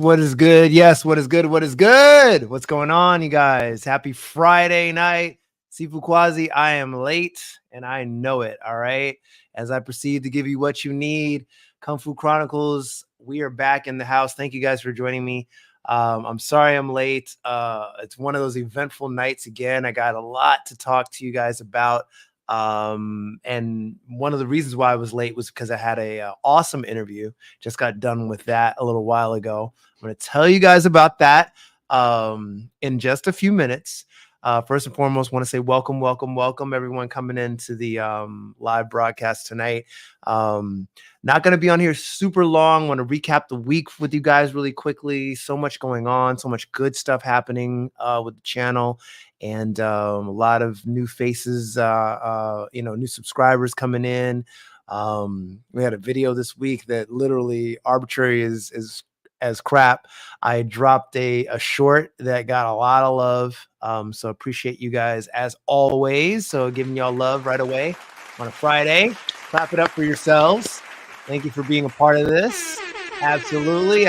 What is good? Yes, what is good? What is good? What's going on, you guys? Happy Friday night. Sifu Kwazi, I am late and I know it. All right. As I proceed to give you what you need, Kung Fu Chronicles, we are back in the house. Thank you guys for joining me. I'm sorry I'm late. It's one of those eventful nights again. I got a lot to talk to you guys about. And one of the reasons why I was late was because I had a awesome interview. Just got done with that a little while ago. I'm going to tell you guys about that in just a few minutes. First and foremost, want to say welcome everyone coming into the live broadcast tonight. Not going to be on here super long. Want to recap the week with you guys really quickly. So much going on, so much good stuff happening with the channel, and a lot of new faces, new subscribers coming in. We had a video this week that literally arbitrary is as crap. I dropped a short that got a lot of love. So appreciate you guys as always. So giving y'all love right away on a Friday. Clap it up for yourselves. Thank you for being a part of this. Absolutely.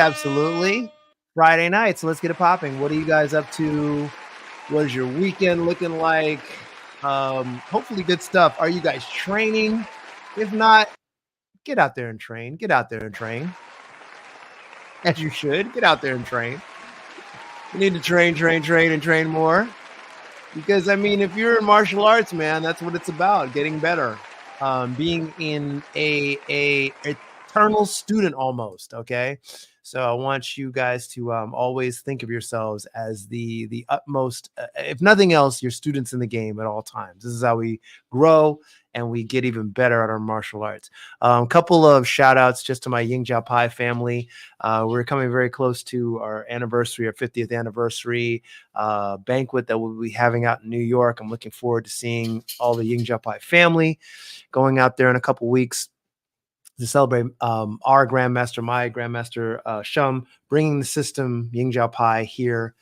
Friday night. So let's get it popping. What are you guys up to? What is your weekend looking like? Hopefully good stuff. Are you guys training? If not, get out there and train. As you should. Get out there and train. You need to train more. Because, I mean, if you're in martial arts, man, that's what it's about, getting better. Being in a eternal student almost, okay? So I want you guys to always think of yourselves as the utmost, if nothing else, you're students in the game at all times. This is how we grow and we get even better at our martial arts. A couple of shout outs just to my Ying Jiao Pai family. We're coming very close to our anniversary, our 50th anniversary banquet that we'll be having out in New York. I'm looking forward to seeing all the Ying Jiao Pai family going out there in a couple weeks to celebrate our grandmaster, my grandmaster Shum, bringing the system Ying Jiao Pai here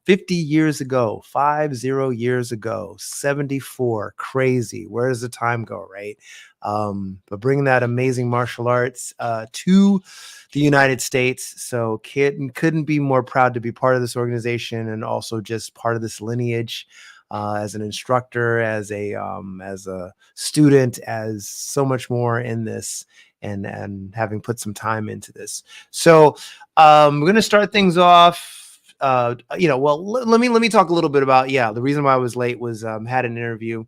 50 years ago, 50 years ago, 74. Crazy. Where does the time go, right? But bringing that amazing martial arts to the United States. So couldn't be more proud to be part of this organization and also just part of this lineage. As an instructor, as a student, as so much more in this, and having put some time into this. So we're going to start things off. Let me talk a little bit about the reason why I was late was had an interview.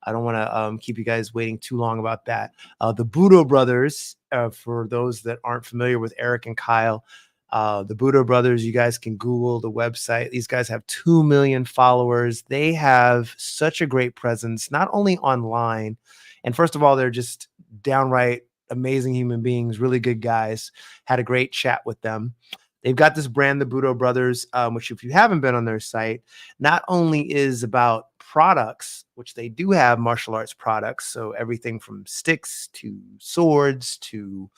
I don't want to keep you guys waiting too long about that. The Budo brothers, for those that aren't familiar with Eric and Kyle. The Budo brothers, you guys can Google the website. These guys have 2 million followers. They have such a great presence, not only online. And first of all, they're just downright amazing human beings, really good guys. Had a great chat with them. They've got this brand, the Budo brothers, which if you haven't been on their site, not only is about products, which they do have martial arts products. So everything from sticks to swords to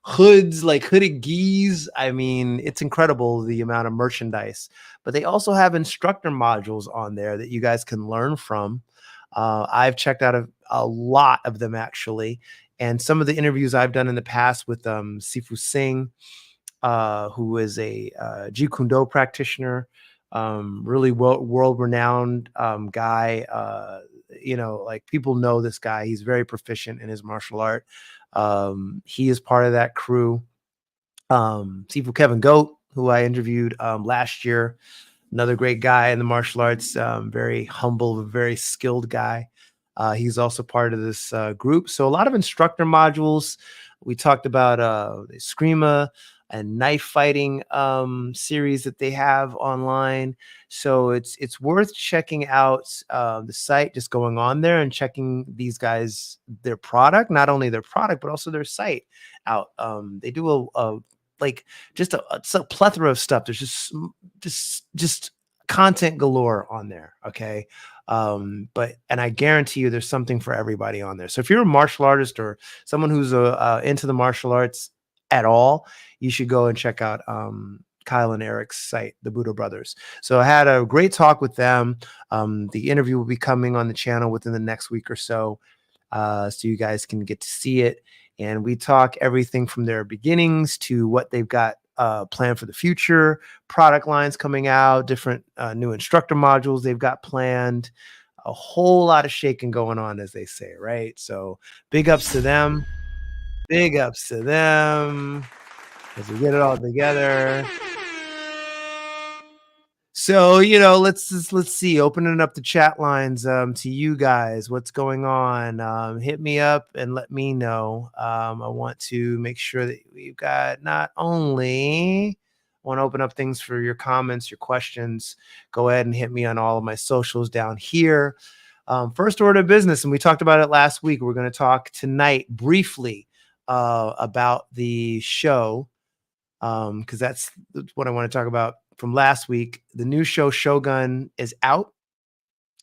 hoods, like hooded gis. I mean, it's incredible the amount of merchandise, but they also have instructor modules on there that you guys can learn from. I've checked out a lot of them actually. And some of the interviews I've done in the past with Sifu Singh, who is a Jeet Kune Do practitioner, really world-renowned guy. Like people know this guy. He's very proficient in his martial art. He is part of that crew. Sifu Kevin Goat, who I interviewed last year, another great guy in the martial arts, very humble, very skilled guy. He's also part of this group. So a lot of instructor modules. We talked about the Eskrima and knife fighting series that they have online. So it's worth checking out the site, just going on there and checking these guys, their product, not only their product, but also their site out. They do it's a plethora of stuff. There's just content galore on there. Okay. And I guarantee you there's something for everybody on there. So if you're a martial artist or someone who's into the martial arts at all, you should go and check out Kyle and Eric's site, the Budo brothers. So I had a great talk with them. The interview will be coming on the channel within the next week or so. So you guys can get to see it. And we talk everything from their beginnings to what they've got plan for the future, product lines coming out, different new instructor modules they've got planned, a whole lot of shaking going on, as they say, right? So big ups to them. Big ups to them as we get it all together. So, let's see, opening up the chat lines to you guys. What's going on? Hit me up and let me know. I want to make sure that we've got not only want to open up things for your comments, your questions. Go ahead and hit me on all of my socials down here. First order of business, and we talked about it last week. We're going to talk tonight briefly about the show, because that's what I want to talk about from last week. The new show Shogun is out,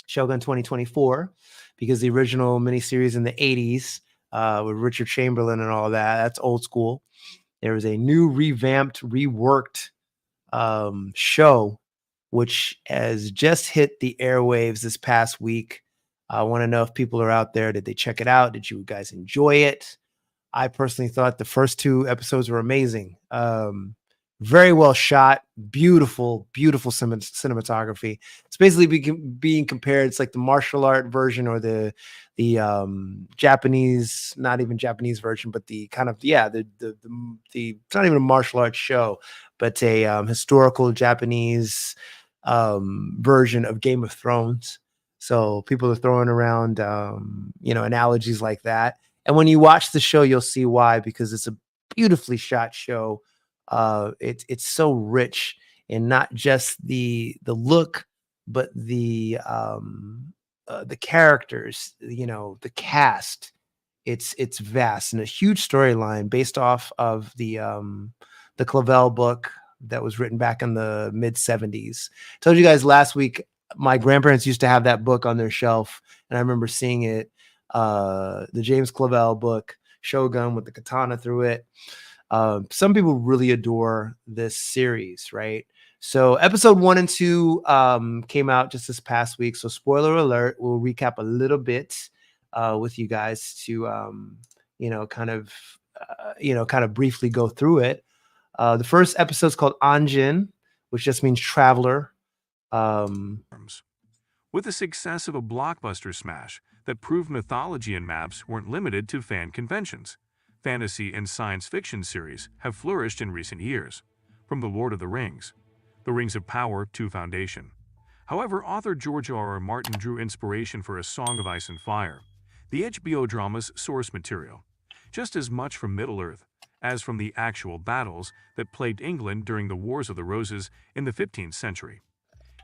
Shogun 2024, because the original miniseries in the 80s with Richard Chamberlain and all that, that's old school. There is a new revamped, reworked show, which has just hit the airwaves this past week. I want to know if people are out there. Did they check it out? Did you guys enjoy it? I personally thought the first 2 episodes were amazing. Very well shot, beautiful cinematography. It's basically being compared. It's like the martial art version, or the Japanese, not even Japanese version, but the kind of the it's not even a martial arts show, but a historical Japanese version of Game of Thrones. So people are throwing around analogies like that. And when you watch the show, you'll see why, because it's a beautifully shot show. It's so rich in not just the look, but the characters, the cast. It's vast and a huge storyline based off of the Clavel book that was written back in the mid 70s. Told you guys last week, my grandparents used to have that book on their shelf, and I remember seeing it. The James Clavel book, Shogun, with the katana through it. Some people really adore this series, right? So episode 1 and 2 came out just this past week. So spoiler alert, we'll recap a little bit with you guys to kind of briefly go through it. The first episode is called Anjin, which just means traveler. With the success of a blockbuster smash that proved mythology and maps weren't limited to fan conventions, fantasy and science fiction series have flourished in recent years, from The Lord of the Rings of Power to Foundation. However, author George R.R. Martin drew inspiration for A Song of Ice and Fire, the HBO drama's source material, just as much from Middle-earth as from the actual battles that plagued England during the Wars of the Roses in the 15th century.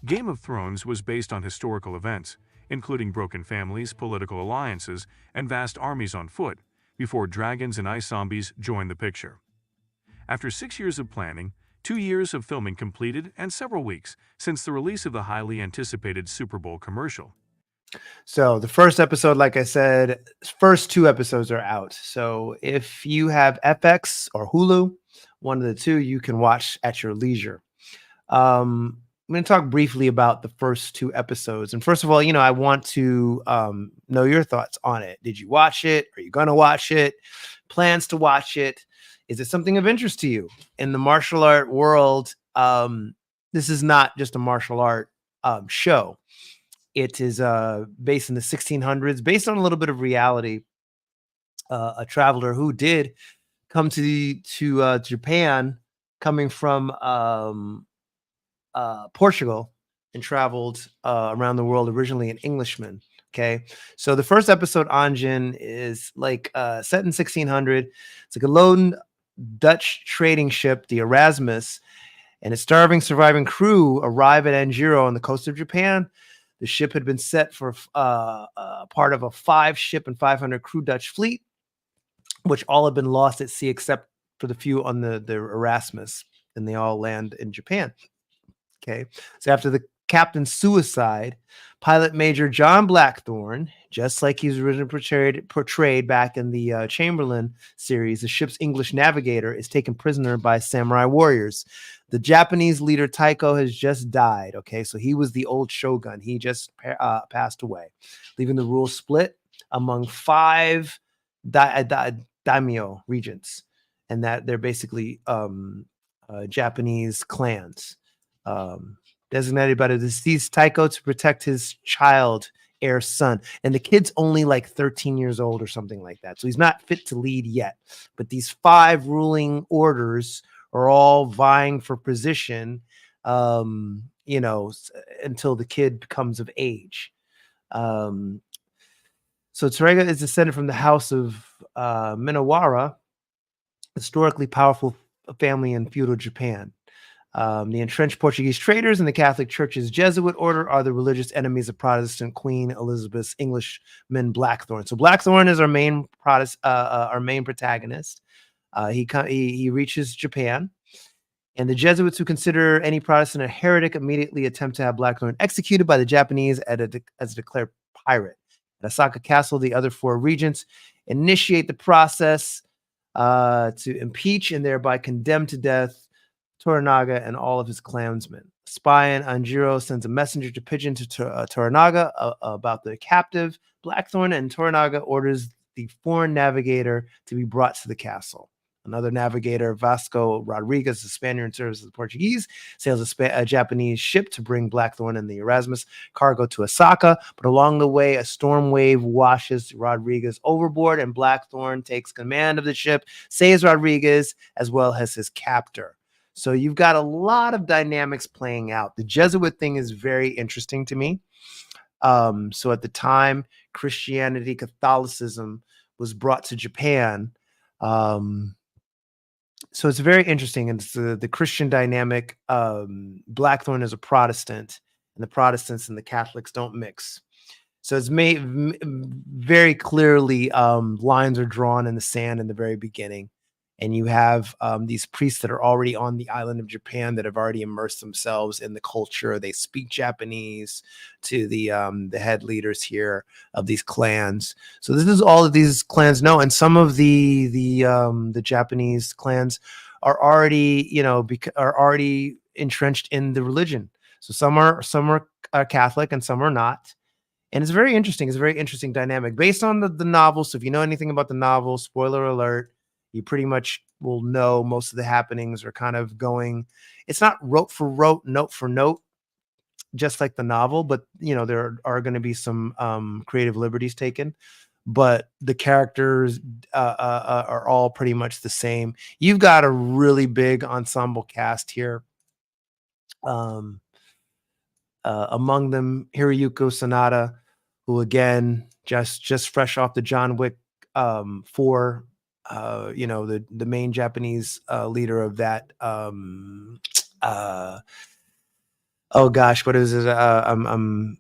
Game of Thrones was based on historical events, including broken families, political alliances, and vast armies on foot, before dragons and ice zombies joined the picture. After 6 years of planning, 2 years of filming completed, and several weeks since the release of the highly anticipated Super Bowl commercial. So the first episode, like I said, first 2 episodes are out. So if you have FX or Hulu, one of the two, you can watch at your leisure. I'm going to talk briefly about the first 2 episodes. And first of all, I want to know your thoughts on it. Did you watch it? Are you going to watch it? Plans to watch it? Is it something of interest to you? In the martial art world, this is not just a martial art show. It is based in the 1600s, based on a little bit of reality. A traveler who did come to Japan, coming from Portugal, and traveled around the world, originally an Englishman. Okay, so the first episode, Anjin, is like set in 1600. It's like a lone Dutch trading ship, the Erasmus, and its starving surviving crew arrive at Anjiro on the coast of Japan. The ship had been set for part of a 5-ship and 500 crew Dutch fleet, which all had been lost at sea except for the few on the Erasmus, and they all land in Japan. Okay, so after the captain's suicide, pilot Major John Blackthorne, just like he was originally portrayed back in the Chamberlain series, the ship's English navigator is taken prisoner by samurai warriors. The Japanese leader Taiko has just died. Okay, so he was the old shogun. He just passed away, leaving the rule split among 5 daimyo regents, and that they're basically Japanese clans, designated by the deceased Taiko to protect his child, heir son. And the kid's only like 13 years old or something like that. So he's not fit to lead yet. But these 5 ruling orders are all vying for position, until the kid becomes of age. So Tsurega is descended from the house of Minowara, historically powerful family in feudal Japan. The entrenched Portuguese traders and the Catholic Church's Jesuit order are the religious enemies of Protestant Queen Elizabeth's Englishman Blackthorn. So Blackthorn is our main protagonist. He reaches Japan, and the Jesuits, who consider any Protestant a heretic, immediately attempt to have Blackthorn executed by the Japanese as a declared pirate. At Osaka Castle, the other 4 regents initiate the process to impeach and thereby condemn to death Toranaga and all of his clansmen. Spy in Anjiro sends a messenger to pigeon to Toranaga about the captive Blackthorn, and Toranaga orders the foreign navigator to be brought to the castle. Another navigator, Vasco Rodriguez, a Spaniard in service of the Portuguese, sails a Japanese ship to bring Blackthorn and the Erasmus cargo to Osaka. But along the way, a storm wave washes Rodriguez overboard, and Blackthorn takes command of the ship, saves Rodriguez, as well as his captor. So you've got a lot of dynamics playing out. The Jesuit thing is very interesting to me. So at the time, Catholicism was brought to Japan. So it's very interesting. And it's the Christian dynamic. Blackthorn is a Protestant, and the Protestants and the Catholics don't mix. So it's made very clearly, lines are drawn in the sand in the very beginning. And you have these priests that are already on the island of Japan that have already immersed themselves in the culture. They speak Japanese to the head leaders here of these clans. So this is all that these clans know. And some of the Japanese clans are already, are already entrenched in the religion. So some are Catholic and some are not. And it's very interesting. It's a very interesting dynamic based on the novel. So if you know anything about the novel, spoiler alert, you pretty much will know most of the happenings are kind of going. It's not rote for rote, note for note, just like the novel, but there are going to be some creative liberties taken. But the characters are all pretty much the same. You've got a really big ensemble cast here. Among them, Hiroyuko Sanada, who again just fresh off the John Wick 4. The main Japanese leader of that. Oh gosh, what is it? I'm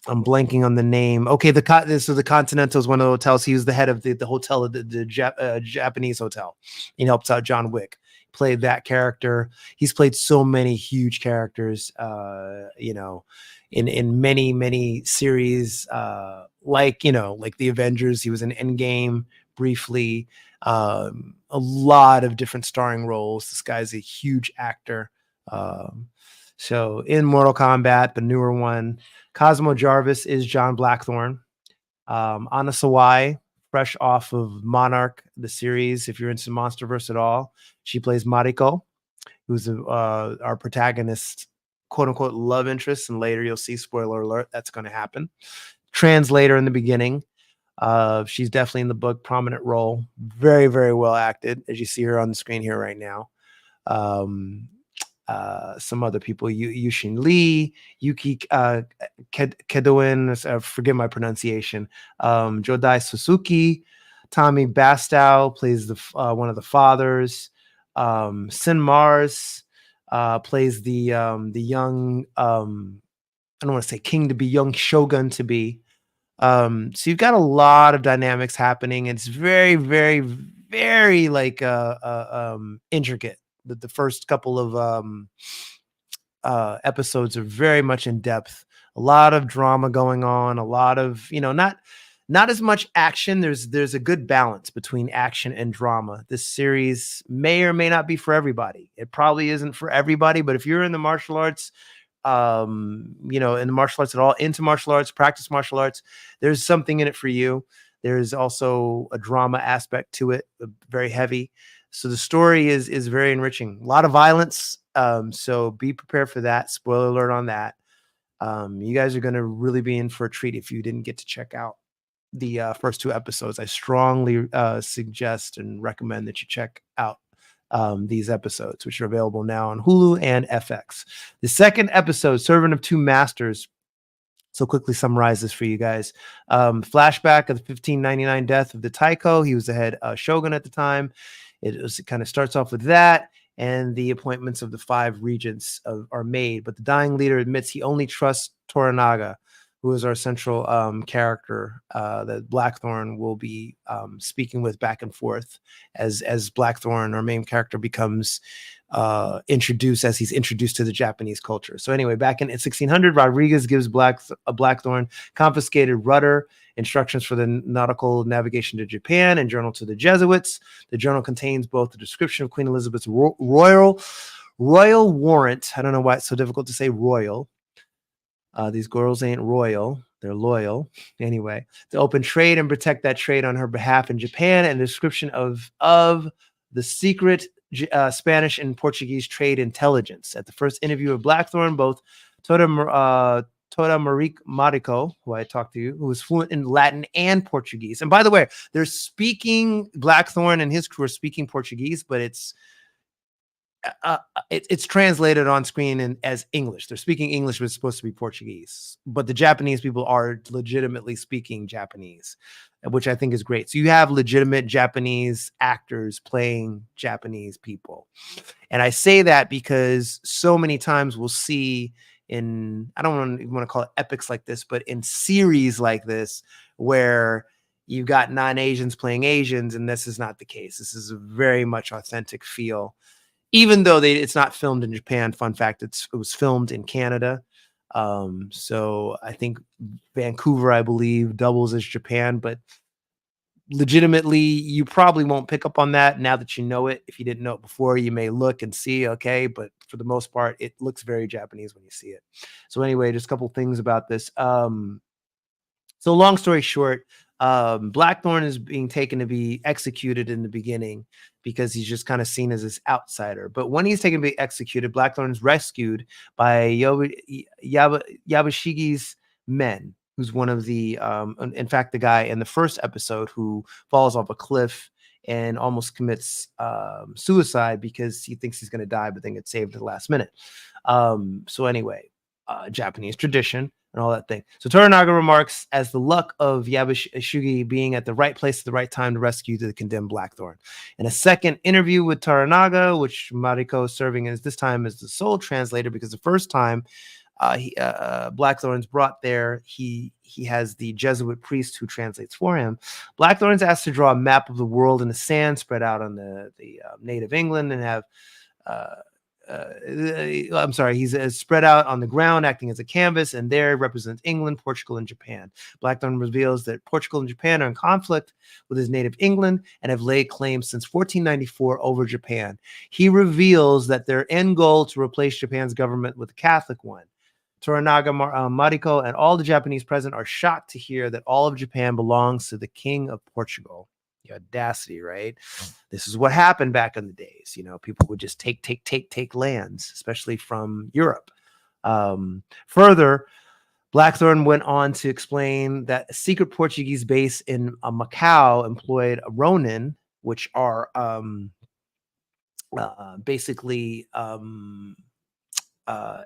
blanking on the name. Okay, so the Continental is one of the hotels. He was the head of the hotel, of the Japanese hotel. He helps out John Wick. Played that character. He's played so many huge characters. In many series, like the Avengers. He was in Endgame briefly. A lot of different starring roles. This guy's a huge actor. So in Mortal Kombat, the newer one, Cosmo Jarvis is John Blackthorn. Anna Sawai, fresh off of Monarch, the series, if you're into MonsterVerse at all, she plays Mariko, who's our protagonist, quote unquote, love interest. And later you'll see, spoiler alert, that's going to happen. Translator in the beginning. She's definitely in the book, prominent role, very, very well acted, as you see her on the screen here right now. Some other people, Yushin Lee, Yuki Kedoin, forgive my pronunciation, Jodai Suzuki, Tommy Bastow plays one of the fathers, Sin Mars plays the young, I don't want to say king to be, young shogun to be. So you've got a lot of dynamics happening. It's very, very, very intricate. The first couple of episodes are very much in depth. A lot of drama going on. A lot of not as much action. There's a good balance between action and drama. This series may or may not be for everybody. It probably isn't for everybody. But if you're in the martial arts, in the martial arts at all, into martial arts, practice martial arts, there's something in it for you. There's also a drama aspect to it, very heavy. So the story is very enriching. A lot of violence. So be prepared for that. Spoiler alert on that. You guys are going to really be in for a treat if you didn't get to check out the first 2 episodes. I strongly suggest and recommend that you check out these episodes, which are available now on Hulu and FX. The second episode, Servant of Two Masters. So quickly summarize this for you guys. Flashback of the 1599 death of the Taiko. He was the head shogun at the time. It kind of starts off with that, and the appointments of the 5 regents are made. But the dying leader admits he only trusts Toranaga, who is our central character that Blackthorn will be speaking with back and forth as Blackthorn, our main character, becomes introduced as he's introduced to the Japanese culture. So anyway, back in 1600, Rodriguez gives Blackthorn confiscated rudder, instructions for the nautical navigation to Japan, and journal to the Jesuits. The journal contains both the description of Queen Elizabeth's royal warrant. I don't know why it's so difficult to say royal. These girls ain't royal. They're loyal. Anyway, to open trade and protect that trade on her behalf in Japan, and a description of the secret Spanish and Portuguese trade intelligence. At the first interview of Blackthorn, both Toda Marico, who I talked to, who was fluent in Latin and Portuguese. And by the way, they're speaking, Blackthorn and his crew are speaking Portuguese, but it's translated on screen as English. They're speaking English, but it's supposed to be Portuguese. But the Japanese people are legitimately speaking Japanese, which I think is great. So you have legitimate Japanese actors playing Japanese people. And I say that because so many times we'll see in, I don't want to call it epics like this, but in series like this, where you've got non-Asians playing Asians, and this is not the case. This is a very much authentic feel. Even though it's not filmed in Japan, fun fact, it was filmed in Canada. So I think Vancouver, I believe, doubles as Japan, but legitimately, you probably won't pick up on that now that you know it. If you didn't know it before, you may look and see, okay, but for the most part, it looks very Japanese when you see it. So anyway, just a couple things about this. So long story short, Blackthorn is being taken to be executed in the beginning because he's just kind of seen as this outsider. But when he's taken to be executed, Blackthorn is rescued by Yabashigi's men, who's one of the, in fact, the guy in the first episode who falls off a cliff and almost commits suicide because he thinks he's going to die, but then gets saved at the last minute. So anyway, Japanese tradition and all that thing. So Toranaga remarks as the luck of Yabashigi being at the right place at the right time to rescue the condemned Blackthorn. In a second interview with Toranaga, which Mariko serving as this time as the sole translator, because the first time Blackthorn's brought there, he has the Jesuit priest who translates for him. Blackthorn's asked to draw a map of the world in the sand spread out on the native England and have he's spread out on the ground, acting as a canvas, and there represents England, Portugal, and Japan. Blackthorn reveals that Portugal and Japan are in conflict with his native England and have laid claim since 1494 over Japan. He reveals that their end goal to replace Japan's government with a Catholic one. Toranaga, Mariko, and all the Japanese present are shocked to hear that all of Japan belongs to the King of Portugal. The audacity, right? This is what happened back in the days. You know, people would just take lands, especially from Europe. Further, Blackthorn went on to explain that a secret Portuguese base in Macau employed a ronin, which are basically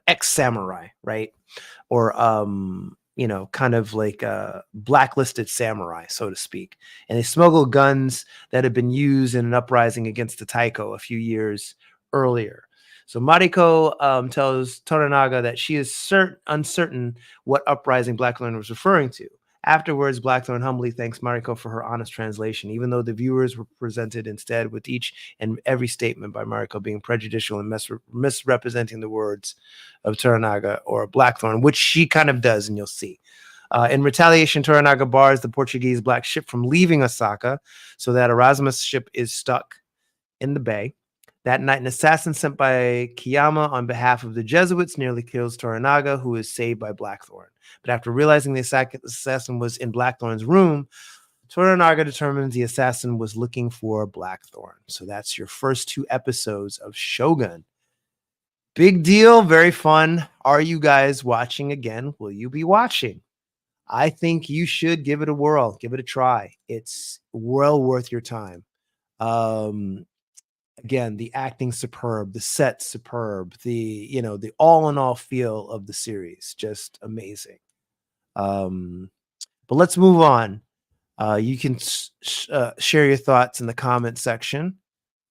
ex-samurai, right? Or kind of like blacklisted samurai, so to speak. And they smuggled guns that had been used in an uprising against the Taiko a few years earlier. So Mariko tells Toranaga that she is uncertain what uprising Blackthorn was referring to. Afterwards, Blackthorn humbly thanks Mariko for her honest translation, even though the viewers were presented instead with each and every statement by Mariko being prejudicial and misrepresenting the words of Toranaga or Blackthorn, which she kind of does, and you'll see. In retaliation, Toranaga bars the Portuguese black ship from leaving Osaka so that Erasmus' ship is stuck in the bay. That night, an assassin sent by Kiyama on behalf of the Jesuits nearly kills Toranaga, who is saved by Blackthorn. But after realizing the assassin was in Blackthorn's room, Toranaga determines the assassin was looking for Blackthorn. So that's your first 2 episodes of Shogun. Big deal, very fun. Are you guys watching again? Will you be watching? I think you should give it a whirl, give it a try. It's well worth your time. Again, the acting superb, the set superb, the all in all feel of the series just amazing. But let's move on. You can share your thoughts in the comment section.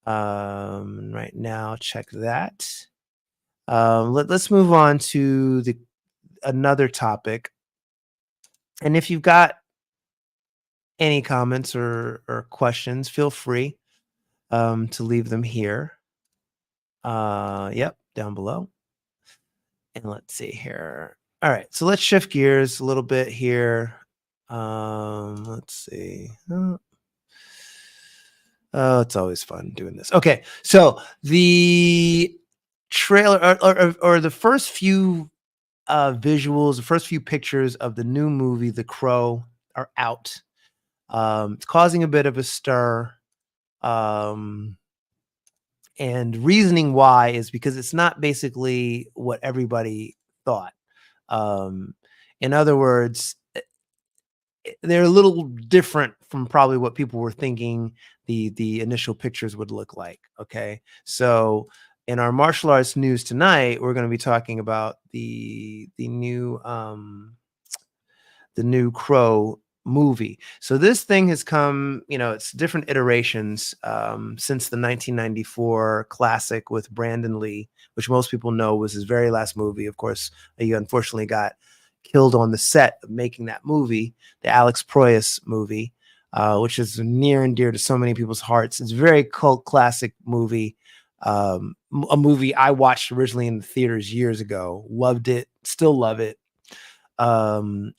Right now, check that. Let's move on to another topic. And if you've got any comments or questions, feel free to leave them here. Yep, down below. And let's see here. All right, so let's shift gears a little bit here. Let's see. Oh, it's always fun doing this. Okay, so the trailer or the first few visuals, the first few pictures of the new movie, The Crow, are out. It's causing a bit of a stir. And reasoning why is because it's not basically what everybody thought. In other words, they're a little different from probably what people were thinking the initial pictures would look like. Okay, so in our martial arts news tonight, we're going to be talking about the new Crow movie. So this thing has come, it's different iterations since the 1994 classic with Brandon Lee, which most people know was his very last movie. Of course, he unfortunately got killed on the set of making that movie, the Alex Proyas movie, which is near and dear to so many people's hearts. It's a very cult classic movie, a movie I watched originally in the theaters years ago. Loved it, still love it. And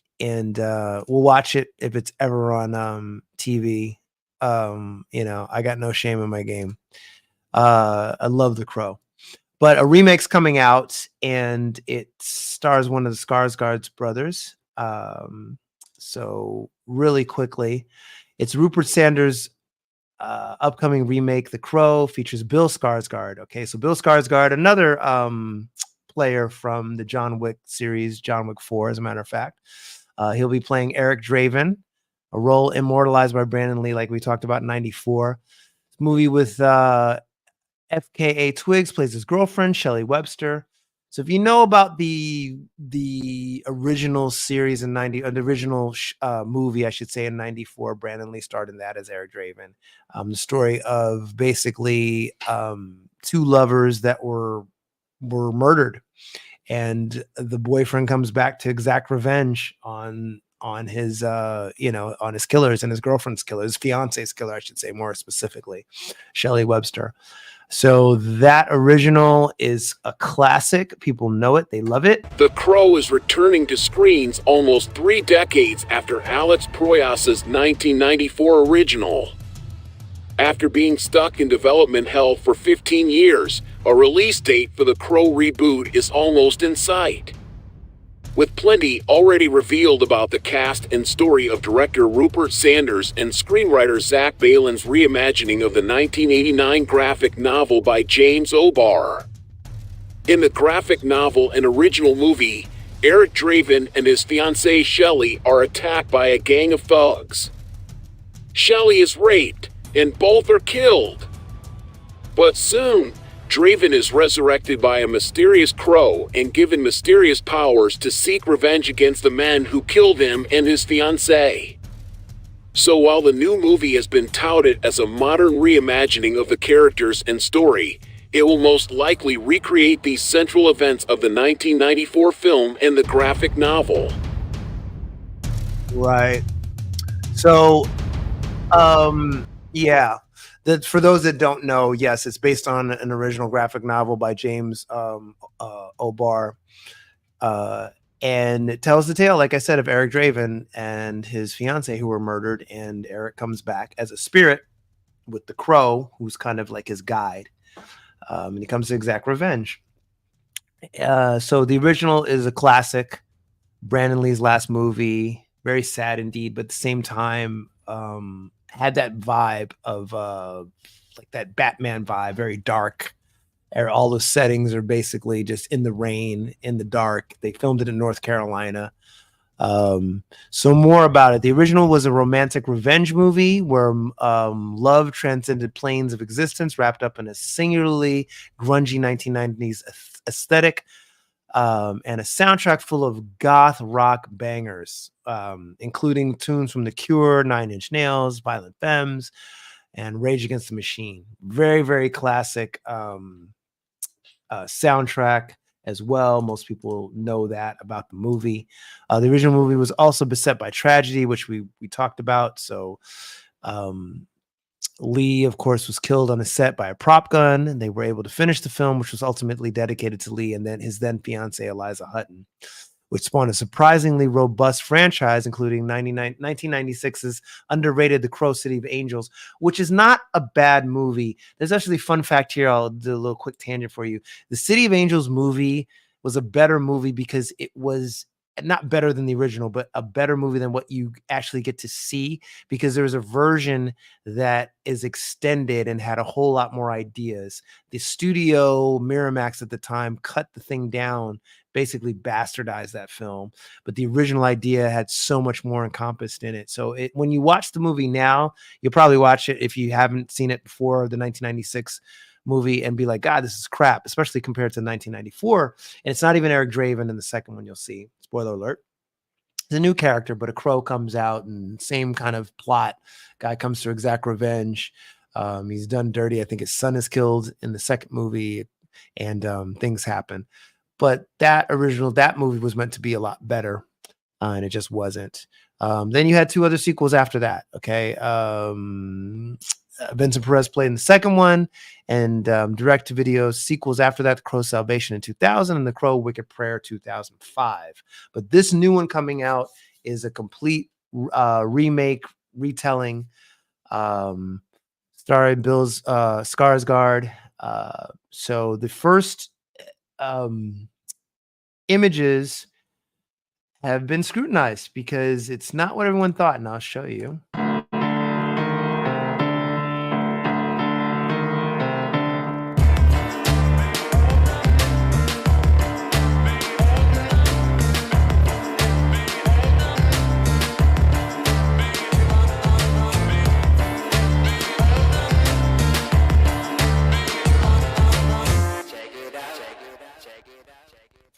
we'll watch it if it's ever on TV. I got no shame in my game. I love The Crow. But a remake's coming out, and it stars one of the Skarsgard's brothers. So really quickly, it's Rupert Sanders' upcoming remake, The Crow, features Bill Skarsgard. Okay, so Bill Skarsgard, another player from the John Wick series, John Wick 4, as a matter of fact. He'll be playing Eric Draven, a role immortalized by Brandon Lee, like we talked about in 94. Movie with FKA Twigs plays his girlfriend, Shelley Webster. So if you know about the original series in the original movie, I should say, in 94, Brandon Lee starred in that as Eric Draven. The story of basically 2 lovers that were murdered, and the boyfriend comes back to exact revenge on his on his killers and his girlfriend's killer, his fiance's killer, I should say, more specifically, Shelley Webster. So that original is a classic. People know it. They love it. The Crow is returning to screens almost 3 decades after Alex Proyas' 1994 original. After being stuck in development hell for 15 years, a release date for The Crow reboot is almost in sight. With plenty already revealed about the cast and story of director Rupert Sanders and screenwriter Zach Balin's reimagining of the 1989 graphic novel by James O'Barr. In the graphic novel and original movie, Eric Draven and his fiancée Shelley are attacked by a gang of thugs. Shelley is raped, and both are killed. But soon, Draven is resurrected by a mysterious crow and given mysterious powers to seek revenge against the men who killed him and his fiancée. So while the new movie has been touted as a modern reimagining of the characters and story, it will most likely recreate these central events of the 1994 film and the graphic novel. Right. So, yeah. For those that don't know, yes, it's based on an original graphic novel by James O'Barr. And it tells the tale, like I said, of Eric Draven and his fiancée who were murdered. And Eric comes back as a spirit with the Crow, who's kind of like his guide. And he comes to exact revenge. So the original is a classic, Brandon Lee's last movie. Very sad indeed, but at the same time, had that vibe of like that Batman vibe, very dark. All the settings are basically just in the rain, in the dark. They filmed it in North Carolina. So more about it. The original was a romantic revenge movie where love transcended planes of existence, wrapped up in a singularly grungy 1990s aesthetic, and a soundtrack full of goth rock bangers, including tunes from The Cure, Nine Inch Nails, Violent Femmes, and Rage Against the Machine. Very, very classic soundtrack as well. Most people know that about the movie. The original movie was also beset by tragedy, which we talked about. So Lee, of course, was killed on a set by a prop gun, and they were able to finish the film, which was ultimately dedicated to Lee and then his then fiancee, Eliza Hutton, which spawned a surprisingly robust franchise, including 1996's underrated The Crow City of Angels, which is not a bad movie. There's actually a fun fact here. I'll do a little quick tangent for you. The City of Angels movie was a better movie because it was not better than the original, but a better movie than what you actually get to see, because there was a version that is extended and had a whole lot more ideas. The studio Miramax at the time cut the thing down, basically bastardized that film, but the original idea had so much more encompassed in it. So when you watch the movie now, you'll probably watch it if you haven't seen it before, the 1996 movie, and be like, God, this is crap, especially compared to 1994. And it's not even Eric Draven in the second one. You'll see, spoiler alert, it's a new character, but a crow comes out, and same kind of plot. Guy comes to exact revenge. He's done dirty. I think his son is killed in the second movie, and things happen. But that movie was meant to be a lot better, and it just wasn't. Then you had two other sequels after that. Okay. Vincent Perez played in the second one, and direct-to-video sequels after that, The Crow Salvation in 2000 and The Crow Wicked Prayer 2005. But this new one coming out is a complete remake, retelling, starring Skarsgård. So the first images have been scrutinized because it's not what everyone thought, and I'll show you.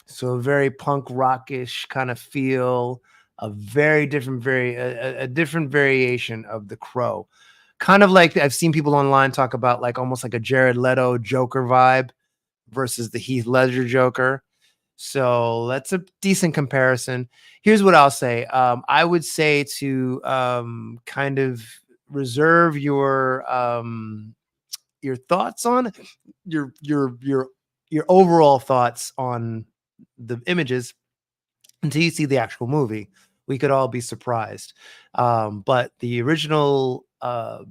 So a very punk rockish kind of feel, a very different, a different variation of The Crow. Kind of like I've seen people online talk about, like almost like a Jared Leto Joker vibe versus the Heath Ledger Joker. So that's a decent comparison. Here's what I'll say. I would say to kind of reserve your thoughts on your overall thoughts on the images until you see the actual movie. We could all be surprised. But the original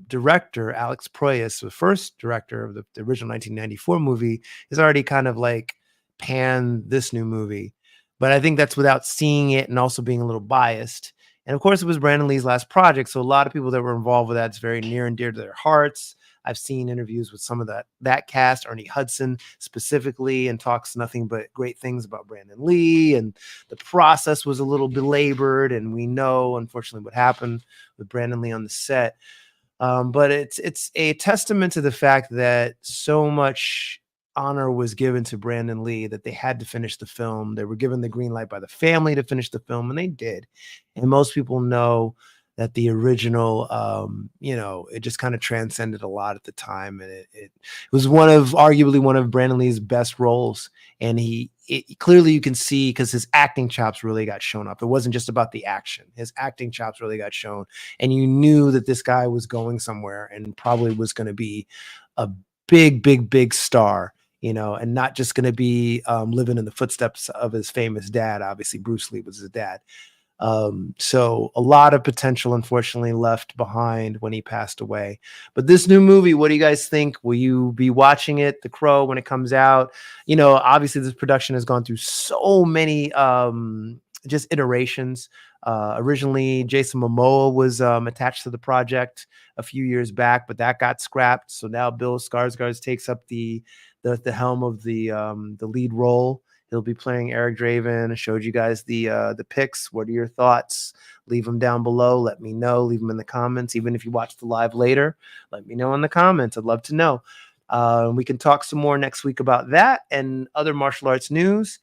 director, Alex Proyas, the first director of the original 1994 movie, is already kind of like panned this new movie. But I think that's without seeing it and also being a little biased. And of course, it was Brandon Lee's last project. So a lot of people that were involved with that, it's very near and dear to their hearts. I've seen interviews with some of that cast, Ernie Hudson specifically, and talks nothing but great things about Brandon Lee. And the process was a little belabored, and we know, unfortunately, what happened with Brandon Lee on the set. But it's a testament to the fact that so much honor was given to Brandon Lee that they had to finish the film. They were given the green light by the family to finish the film, and they did. And most people know that the original, it just kind of transcended a lot at the time. And it was arguably one of Brandon Lee's best roles. And clearly you can see, because his acting chops really got shown up. It wasn't just about the action. His acting chops really got shown. And you knew that this guy was going somewhere and probably was going to be a big, big, big star, and not just going to be living in the footsteps of his famous dad. Obviously, Bruce Lee was his dad. So a lot of potential, unfortunately, left behind when he passed away. But this new movie, what do you guys think? Will you be watching it, The Crow, when it comes out? Obviously this production has gone through so many just iterations. Originally, Jason Momoa was attached to the project a few years back, but that got scrapped. So now Bill Skarsgård takes up the helm of the lead role. He'll be playing Eric Draven. I showed you guys the pics. What are your thoughts? Leave them down below. Let me know. Leave them in the comments. Even if you watch the live later, let me know in the comments. I'd love to know. We can talk some more next week about that and other martial arts news.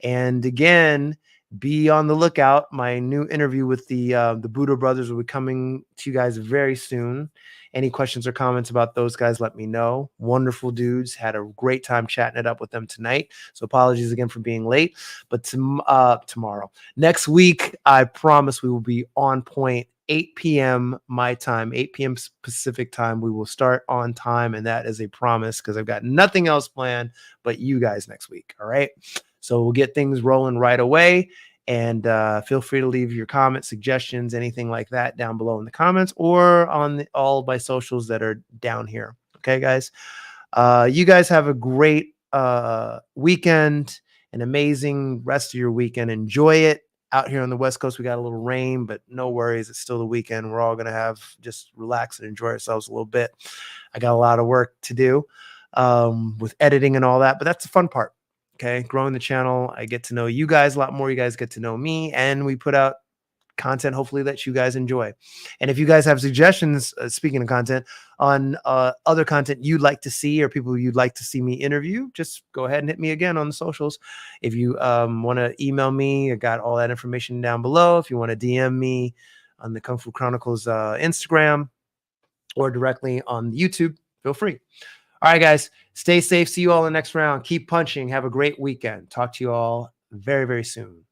And again, be on the lookout. My new interview with the Buddha brothers will be coming to you guys very soon. Any questions or comments about those guys, let me know. Wonderful dudes. Had a great time chatting it up with them tonight. So apologies again for being late. But tomorrow, next week, I promise we will be on point. 8 p.m. my time, 8 p.m. Pacific time. We will start on time, and that is a promise because I've got nothing else planned but you guys next week. All right. So we'll get things rolling right away. And feel free to leave your comments, suggestions, anything like that down below in the comments or on all my socials that are down here. Okay, guys. You guys have a great weekend, an amazing rest of your weekend. Enjoy it. Out here on the West Coast, we got a little rain, but no worries. It's still the weekend. We're all going to have just relax and enjoy ourselves a little bit. I got a lot of work to do with editing and all that, but that's the fun part. Okay. Growing the channel. I get to know you guys a lot more. You guys get to know me, and we put out content, hopefully, that you guys enjoy. And if you guys have suggestions, speaking of content, on other content you'd like to see or people you'd like to see me interview, just go ahead and hit me again on the socials. If you want to email me, I got all that information down below. If you want to DM me on the Kung Fu Chronicles Instagram or directly on YouTube, feel free. All right, guys, stay safe. See you all in the next round. Keep punching. Have a great weekend. Talk to you all very, very soon.